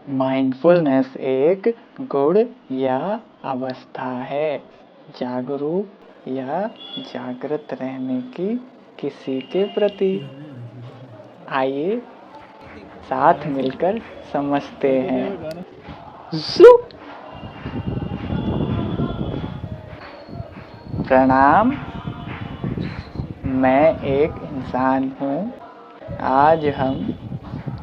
Mindfulness एक गुण या अवस्था है, जागरूक या जागृत रहने की किसी के प्रति। आइए साथ मिलकर समझते हैं। प्रणाम, मैं एक इंसान हूँ। आज हम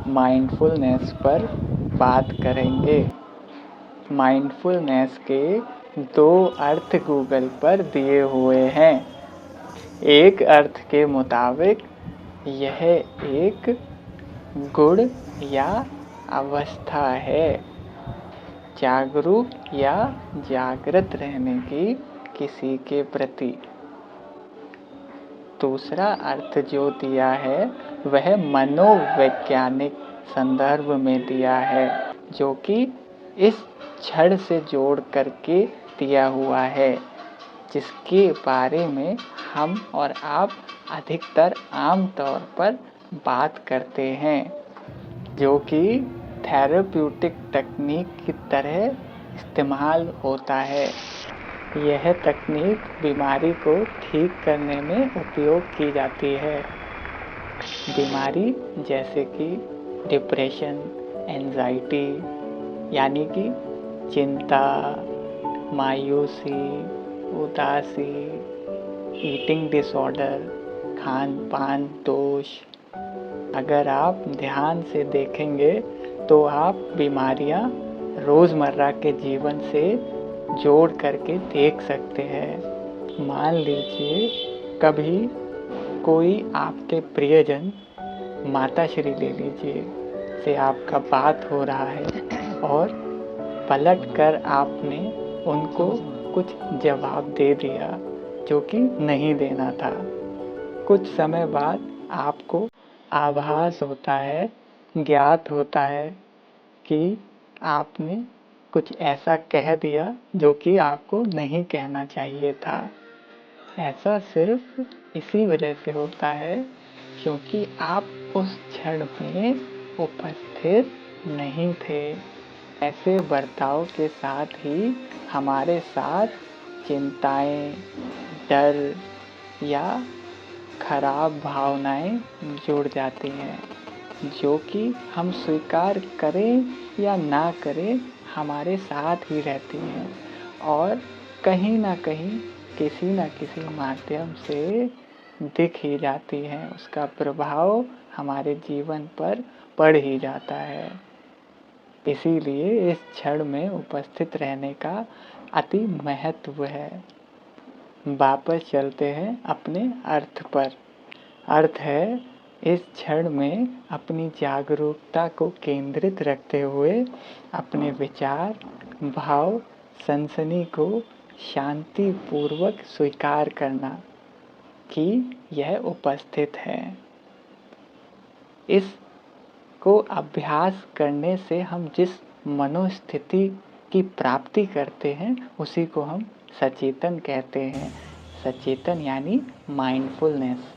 माइंडफुलनेस पर बात करेंगे। माइंडफुलनेस के 2 अर्थ गूगल पर दिए हुए हैं। एक अर्थ के मुताबिक यह एक गुण या अवस्था है, जागरूक या जागृत रहने की किसी के प्रति। दूसरा अर्थ जो दिया है वह मनोवैज्ञानिक संदर्भ में दिया है, जो कि इस क्षण से जोड़ करके दिया हुआ है, जिसके बारे में हम और आप अधिकतर आम तौर पर बात करते हैं, जो कि थेरेप्यूटिक तकनीक की तरह इस्तेमाल होता है। यह तकनीक बीमारी को ठीक करने में उपयोग की जाती है। बीमारी जैसे कि डिप्रेशन, एंजाइटी यानी कि चिंता, मायूसी, उदासी, ईटिंग डिसऑर्डर, खान पान दोष। अगर आप ध्यान से देखेंगे तो आप बीमारियां रोज़मर्रा के जीवन से जोड़ करके देख सकते हैं। मान लीजिए कभी कोई आपके प्रियजन, माताश्री ले लीजिए, से आपका बात हो रहा है और पलट कर आपने उनको कुछ जवाब दे दिया जो कि नहीं देना था। कुछ समय बाद आपको आभास होता है, ज्ञात होता है कि आपने कुछ ऐसा कह दिया जो कि आपको नहीं कहना चाहिए था। ऐसा सिर्फ इसी वजह से होता है क्योंकि आप उस क्षण में उपस्थित नहीं थे। ऐसे बर्ताव के साथ ही हमारे साथ चिंताएं, डर या खराब भावनाएं जुड़ जाती हैं, जो कि हम स्वीकार करें या ना करें हमारे साथ ही रहती हैं और कहीं ना कहीं किसी न किसी माध्यम से दिख ही जाती हैं। उसका प्रभाव हमारे जीवन पर पड़ ही जाता है। इसीलिए इस क्षण में उपस्थित रहने का अति महत्व है। वापस चलते हैं अपने अर्थ पर। अर्थ है इस क्षण में अपनी जागरूकता को केंद्रित रखते हुए अपने विचार, भाव, सनसनी को शांतिपूर्वक स्वीकार करना कि यह उपस्थित है। इस को अभ्यास करने से हम जिस मनोस्थिति की प्राप्ति करते हैं उसी को हम सचेतन कहते हैं। सचेतन यानी माइंडफुलनेस।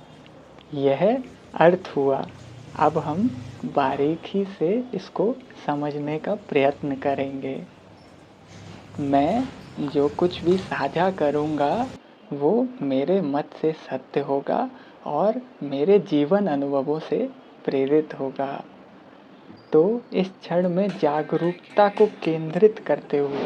यह अर्थ हुआ। अब हम बारीकी से इसको समझने का प्रयत्न करेंगे। मैं जो कुछ भी साझा करूँगा वो मेरे मत से सत्य होगा और मेरे जीवन अनुभवों से प्रेरित होगा। तो इस क्षण में जागरूकता को केंद्रित करते हुए,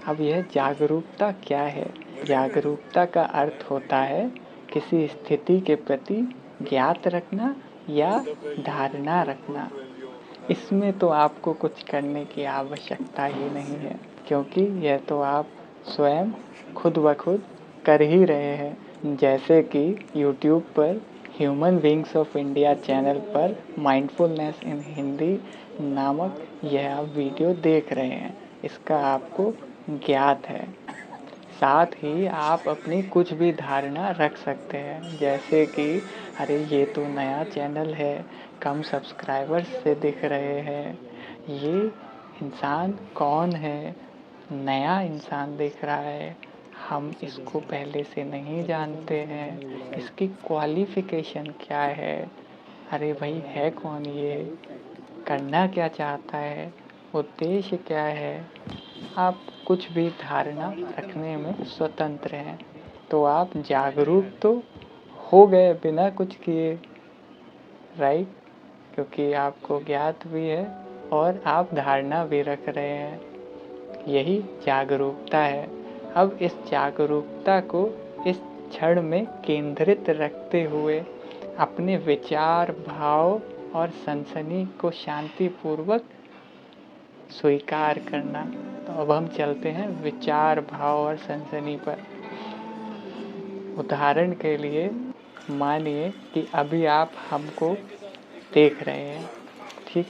अब यह जागरूकता क्या है? जागरूकता का अर्थ होता है किसी स्थिति के प्रति ज्ञात रखना या धारणा रखना। इसमें तो आपको कुछ करने की आवश्यकता ही नहीं है, क्योंकि यह तो आप स्वयं खुद ब खुद कर ही रहे हैं। जैसे कि YouTube पर human beings of India channel पर माइंडफुलनेस इन हिंदी नामक यह आप वीडियो देख रहे हैं, इसका आपको ज्ञात है। साथ ही आप अपनी कुछ भी धारणा रख सकते हैं, जैसे कि अरे ये तो नया चैनल है, कम सब्सक्राइबर्स से दिख रहे हैं, ये इंसान कौन है, नया इंसान दिख रहा है, हम इसको पहले से नहीं जानते हैं, इसकी क्वालिफ़िकेशन क्या है, अरे भाई है कौन ये, करना क्या चाहता है, उद्देश्य क्या है, आप कुछ भी धारणा रखने में स्वतंत्र हैं। तो आप जागरूक तो हो गए बिना कुछ किए, राइट? क्योंकि आपको ज्ञात भी है और आप धारणा भी रख रहे हैं। यही जागरूकता है। अब इस जागरूकता को इस क्षण में केंद्रित रखते हुए अपने विचार, भाव और सनसनी को शांतिपूर्वक स्वीकार करना। तो अब हम चलते हैं विचार, भाव और सनसनी पर। उदाहरण के लिए मानिए कि अभी आप हमको देख रहे हैं, ठीक?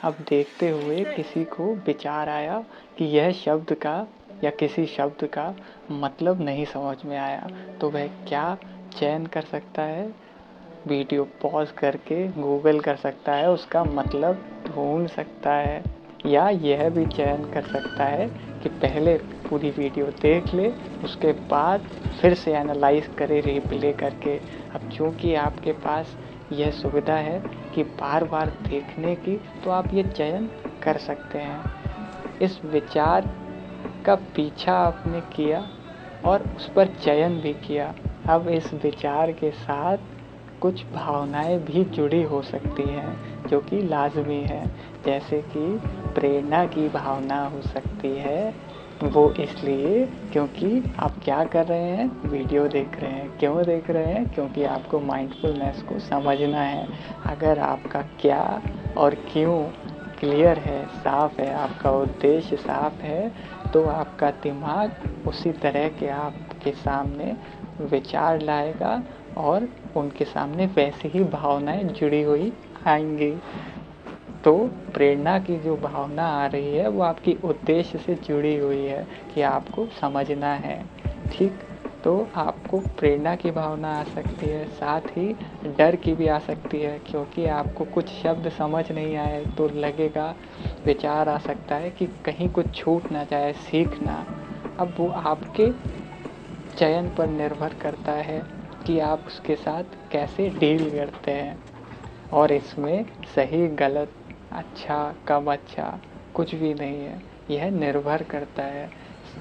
अब देखते हुए किसी को विचार आया कि यह शब्द का या किसी शब्द का मतलब नहीं समझ में आया, तो वह क्या चयन कर सकता है? वीडियो पॉज करके गूगल कर सकता है, उसका मतलब ढूंढ सकता है, या यह भी चयन कर सकता है कि पहले पूरी वीडियो देख ले, उसके बाद फिर से एनालाइज करे रिप्ले करके। अब चूँकि आपके पास यह सुविधा है कि बार बार देखने की, तो आप ये चयन कर सकते हैं। इस विचार का पीछा आपने किया और उस पर चयन भी किया। अब इस विचार के साथ कुछ भावनाएं भी जुड़ी हो सकती हैं जो कि लाजमी है, जैसे कि प्रेरणा की भावना हो सकती है। वो इसलिए क्योंकि आप क्या कर रहे हैं, वीडियो देख रहे हैं। क्यों देख रहे हैं? क्योंकि आपको माइंडफुलनेस को समझना है। अगर आपका क्या और क्यों क्लियर है, साफ है, आपका उद्देश्य साफ है, तो आपका दिमाग उसी तरह के आपके सामने विचार लाएगा और उनके सामने वैसी ही भावनाएं जुड़ी हुई आएंगी। तो प्रेरणा की जो भावना आ रही है वो आपकी उद्देश्य से जुड़ी हुई है कि आपको समझना है, ठीक? तो आपको प्रेरणा की भावना आ सकती है, साथ ही डर की भी आ सकती है, क्योंकि आपको कुछ शब्द समझ नहीं आए तो लगेगा, विचार आ सकता है कि कहीं कुछ छूट ना जाए, सीखना। अब वो आपके चयन पर निर्भर करता है कि आप उसके साथ कैसे डील करते हैं। और इसमें सही गलत, अच्छा कम अच्छा कुछ भी नहीं है। यह निर्भर करता है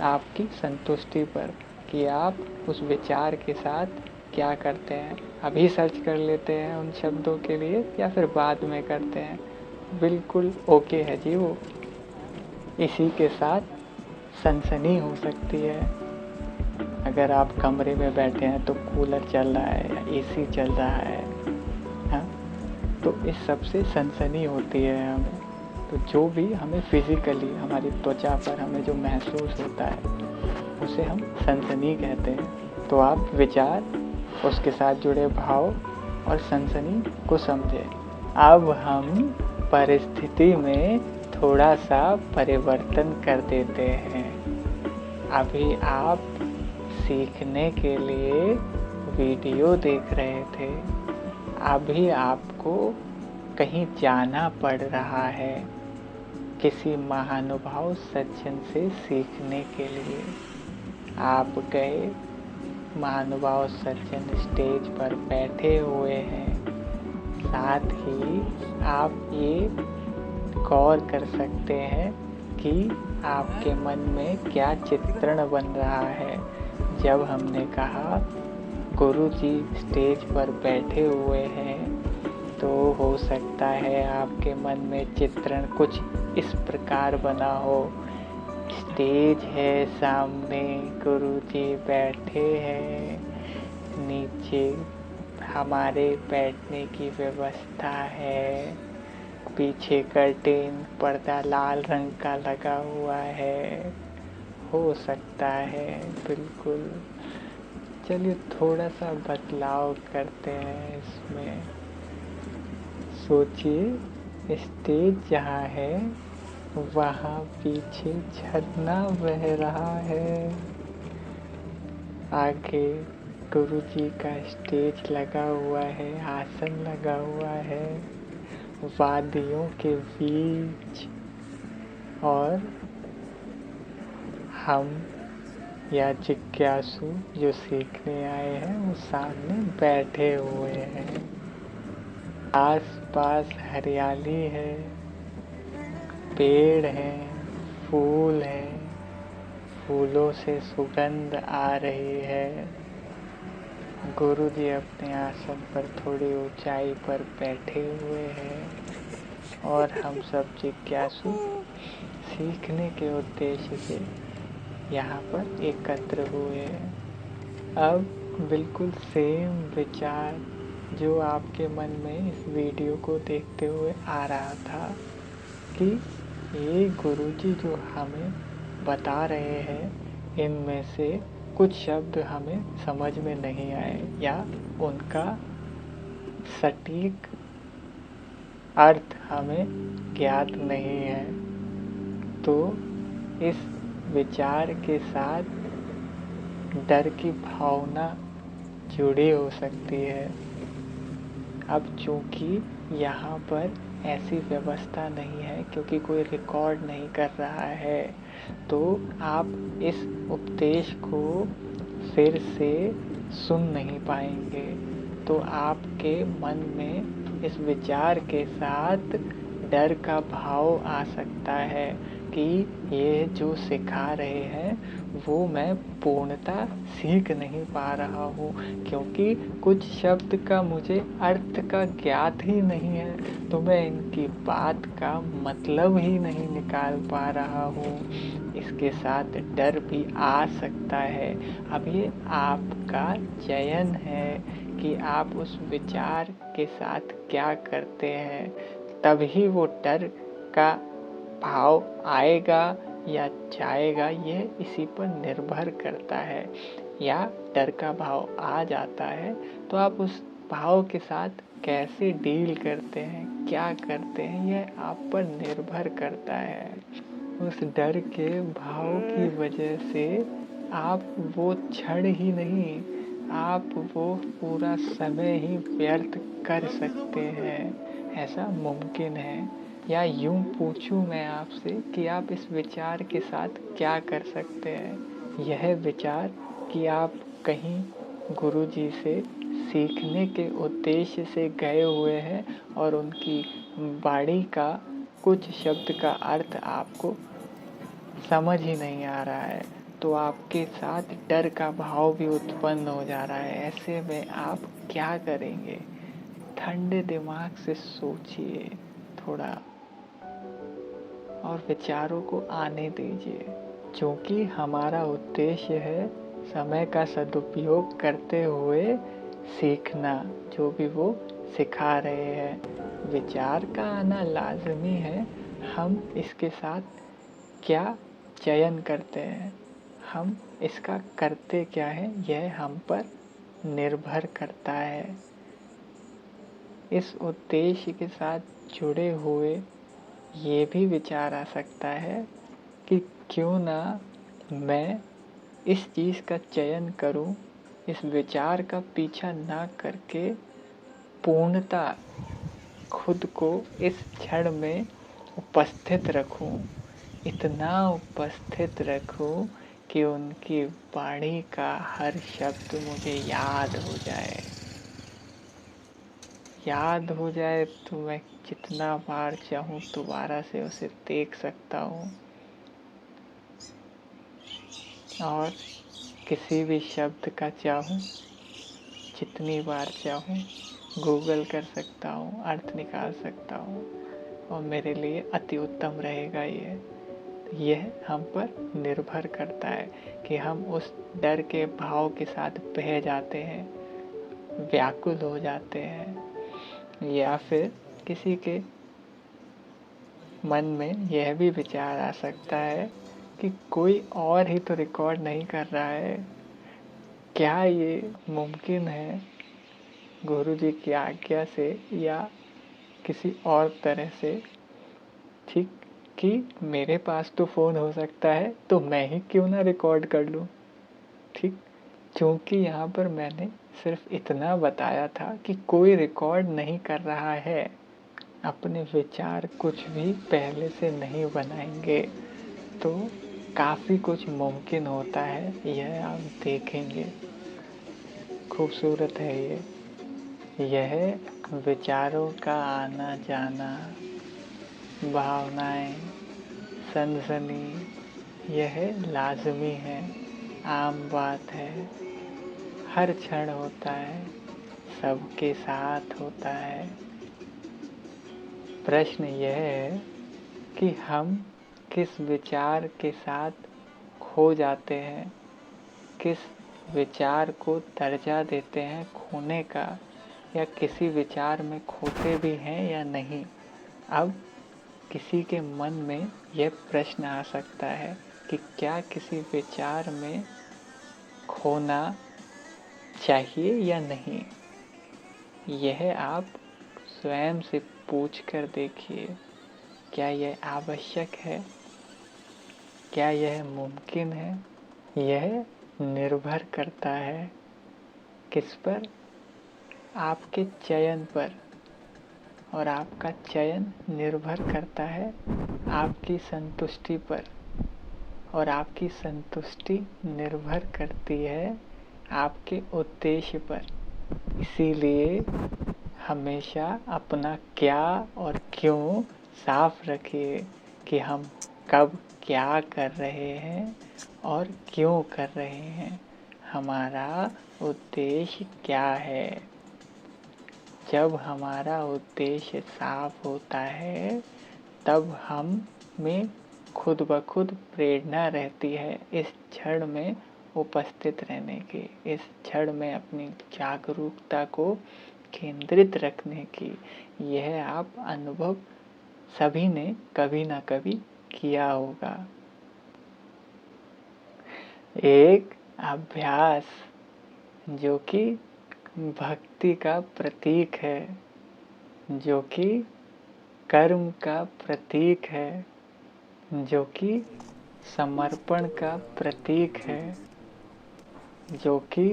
आपकी संतुष्टि पर कि आप उस विचार के साथ क्या करते हैं। अभी सर्च कर लेते हैं उन शब्दों के लिए या फिर बाद में करते हैं, बिल्कुल ओके है जी वो। इसी के साथ सनसनी हो सकती है। अगर आप कमरे में बैठे हैं तो कूलर चल रहा है या एसी चल रहा है, हाँ, तो इस सब से सनसनी होती है हमें। तो जो भी हमें फिज़िकली हमारी त्वचा पर हमें जो महसूस होता है उसे हम सनसनी कहते हैं। तो आप विचार, उसके साथ जुड़े भाव और सनसनी को समझें। अब हम परिस्थिति में थोड़ा सा परिवर्तन कर देते हैं। अभी आप सीखने के लिए वीडियो देख रहे थे, अभी आपको कहीं जाना पड़ रहा है किसी महानुभाव सज्जन से सीखने के लिए। आप गए, महानुभाव सज्जन स्टेज पर बैठे हुए हैं, साथ ही आप ये गौर कर सकते हैं कि आपके मन में क्या चित्रण बन रहा है। जब हमने कहा गुरुजी स्टेज पर बैठे हुए हैं, तो हो सकता है आपके मन में चित्रण कुछ इस प्रकार बना हो। स्टेज है सामने, गुरुजी बैठे हैं, नीचे हमारे बैठने की व्यवस्था है, पीछे कर्टेन पर्दा लाल रंग का लगा हुआ है। हो सकता है, बिल्कुल। चलिए थोड़ा सा बदलाव करते हैं इसमें। सोचिए स्टेज जहाँ है वहाँ पीछे झरना बह रहा है, आगे गुरुजी का स्टेज लगा हुआ है, आसन लगा हुआ है वादियों के बीच, और हम या जिज्ञासु जो सीखने आए हैं वो सामने बैठे हुए हैं। आस पास हरियाली है, पेड़ हैं, फूल हैं, फूलों से सुगंध आ रही है। गुरुजी अपने आसन पर थोड़ी ऊंचाई पर बैठे हुए हैं और हम सब जिज्ञासु सीखने के उद्देश्य से यहाँ पर एकत्र हुए हैं। अब बिल्कुल सेम विचार जो आपके मन में इस वीडियो को देखते हुए आ रहा था कि ये गुरुजी जो हमें बता रहे हैं इनमें से कुछ शब्द हमें समझ में नहीं आए या उनका सटीक अर्थ हमें ज्ञात नहीं है, तो इस विचार के साथ डर की भावना जुड़ी हो सकती है। अब चूंकि यहाँ पर ऐसी व्यवस्था नहीं है क्योंकि कोई रिकॉर्ड नहीं कर रहा है, तो आप इस उपदेश को फिर से सुन नहीं पाएंगे। तो आपके मन में इस विचार के साथ डर का भाव आ सकता है कि ये जो सिखा रहे हैं वो मैं पूर्णतः सीख नहीं पा रहा हूँ, क्योंकि कुछ शब्द का मुझे अर्थ का ज्ञात ही नहीं है, तो मैं इनकी बात का मतलब ही नहीं निकाल पा रहा हूँ। इसके साथ डर भी आ सकता है। अब ये आपका चयन है कि आप उस विचार के साथ क्या करते हैं, तभी वो डर का भाव आएगा या जाएगा, ये इसी पर निर्भर करता है। या डर का भाव आ जाता है तो आप उस भाव के साथ कैसे डील करते हैं, क्या करते हैं, यह आप पर निर्भर करता है। उस डर के भाव की वजह से आप वो क्षण ही नहीं, आप वो पूरा समय ही व्यर्थ कर सकते हैं। ऐसा मुमकिन है। या यूं पूछूं मैं आपसे कि आप इस विचार के साथ क्या कर सकते हैं। यह विचार कि आप कहीं गुरुजी से सीखने के उद्देश्य से गए हुए हैं और उनकी वाणी का कुछ शब्द का अर्थ आपको समझ ही नहीं आ रहा है, तो आपके साथ डर का भाव भी उत्पन्न हो जा रहा है। ऐसे में आप क्या करेंगे? ठंडे दिमाग से सोचिए थोड़ा और विचारों को आने दीजिए। क्योंकि हमारा उद्देश्य है समय का सदुपयोग करते हुए सीखना, जो भी वो सिखा रहे हैं। विचार का आना लाजमी है। हम इसके साथ क्या चयन करते हैं, हम इसका करते क्या है, यह हम पर निर्भर करता है। इस उद्देश्य के साथ जुड़े हुए ये भी विचार आ सकता है कि क्यों ना मैं इस चीज़ का चयन करूं, इस विचार का पीछा ना करके पूर्णतः खुद को इस क्षण में उपस्थित रखूं, इतना उपस्थित रखूं कि उनकी वाणी का हर शब्द मुझे याद हो जाए। याद हो जाए तो मैं जितना बार चाहूँ दोबारा से उसे देख सकता हूँ और किसी भी शब्द का चाहूँ जितनी बार चाहूँ गूगल कर सकता हूँ, अर्थ निकाल सकता हूँ और मेरे लिए अति उत्तम रहेगा। यह हम पर निर्भर करता है कि हम उस डर के भाव के साथ बह जाते हैं, व्याकुल हो जाते हैं, या फिर किसी के मन में यह भी विचार आ सकता है कि कोई और ही तो रिकॉर्ड नहीं कर रहा है, क्या ये मुमकिन है गुरुजी की आज्ञा से या किसी और तरह से, ठीक, कि मेरे पास तो फ़ोन हो सकता है तो मैं ही क्यों ना रिकॉर्ड कर लूँ। ठीक, क्योंकि यहाँ पर मैंने सिर्फ इतना बताया था कि कोई रिकॉर्ड नहीं कर रहा है, अपने विचार कुछ भी पहले से नहीं बनाएंगे, तो काफ़ी कुछ मुमकिन होता है, यह आप देखेंगे। खूबसूरत है यह विचारों का आना जाना, भावनाएं सनसनी यह लाज़मी है, आम बात है, हर क्षण होता है, सबके साथ होता है। प्रश्न यह है कि हम किस विचार के साथ खो जाते हैं, किस विचार को दर्जा देते हैं खोने का, या किसी विचार में खोते भी हैं या नहीं। अब किसी के मन में यह प्रश्न आ सकता है कि क्या किसी विचार में खोना चाहिए या नहीं। यह आप स्वयं से पूछ कर देखिए, क्या यह आवश्यक है, क्या यह मुमकिन है। यह निर्भर करता है किस पर, आपके चयन पर, और आपका चयन निर्भर करता है आपकी संतुष्टि पर, और आपकी संतुष्टि निर्भर करती है आपके उद्देश्य पर। इसीलिए हमेशा अपना क्या और क्यों साफ रखिए कि हम कब क्या कर रहे हैं और क्यों कर रहे हैं, हमारा उद्देश्य क्या है। जब हमारा उद्देश्य साफ होता है तब हम में खुद ब खुद प्रेरणा रहती है इस क्षण में उपस्थित रहने की, इस क्षण में अपनी जागरूकता को केंद्रित रखने की। यह आप अनुभव सभी ने कभी ना कभी किया होगा। एक अभ्यास जो कि भक्ति का प्रतीक है, जो कि कर्म का प्रतीक है, जो कि समर्पण का प्रतीक है, जो कि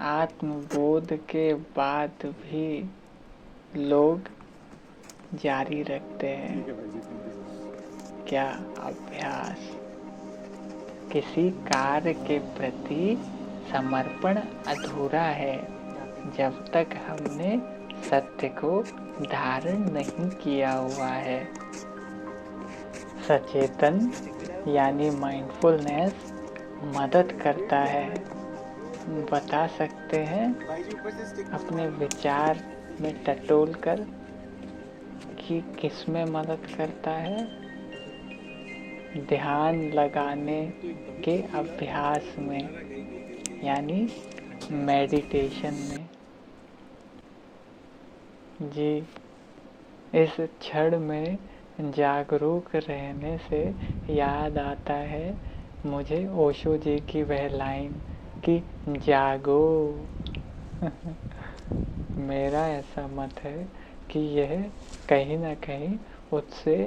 आत्मबोध के बाद भी लोग जारी रखते हैं। क्या अभ्यास? किसी कार्य के प्रति समर्पण अधूरा है जब तक हमने सत्य को धारण नहीं किया हुआ है। सचेतन यानी माइंडफुलनेस मदद करता है। बता सकते हैं अपने विचार में टटोल कर कि किस में मदद करता है। ध्यान लगाने के अभ्यास में यानी मेडिटेशन में। जी, इस क्षण में जागरूक रहने से याद आता है मुझे ओशो जी की वह लाइन कि जागो। मेरा ऐसा मत है कि यह कहीं ना कहीं उससे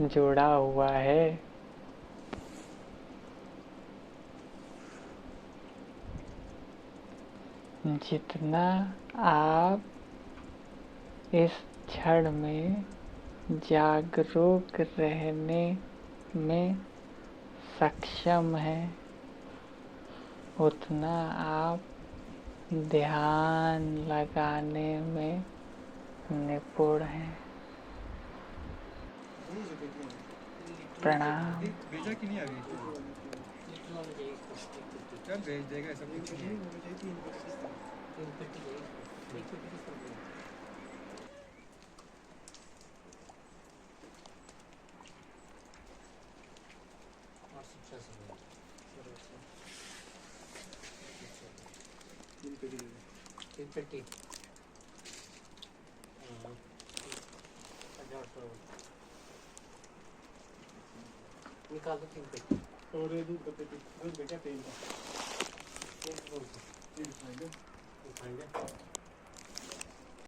जुड़ा हुआ है। जितना आप इस क्षण में जागरूक रहने में सक्षम हैं, उतना आप ध्यान लगाने में निपुण हैं। प्रणाम। भेजा कि नहीं अभी? कल भेज देगा, ऐसा कुछ नहीं है। निकाल दो 3 पेटी और दूध का पेटी, दूध बेटा 3 का 3 खाएंगे।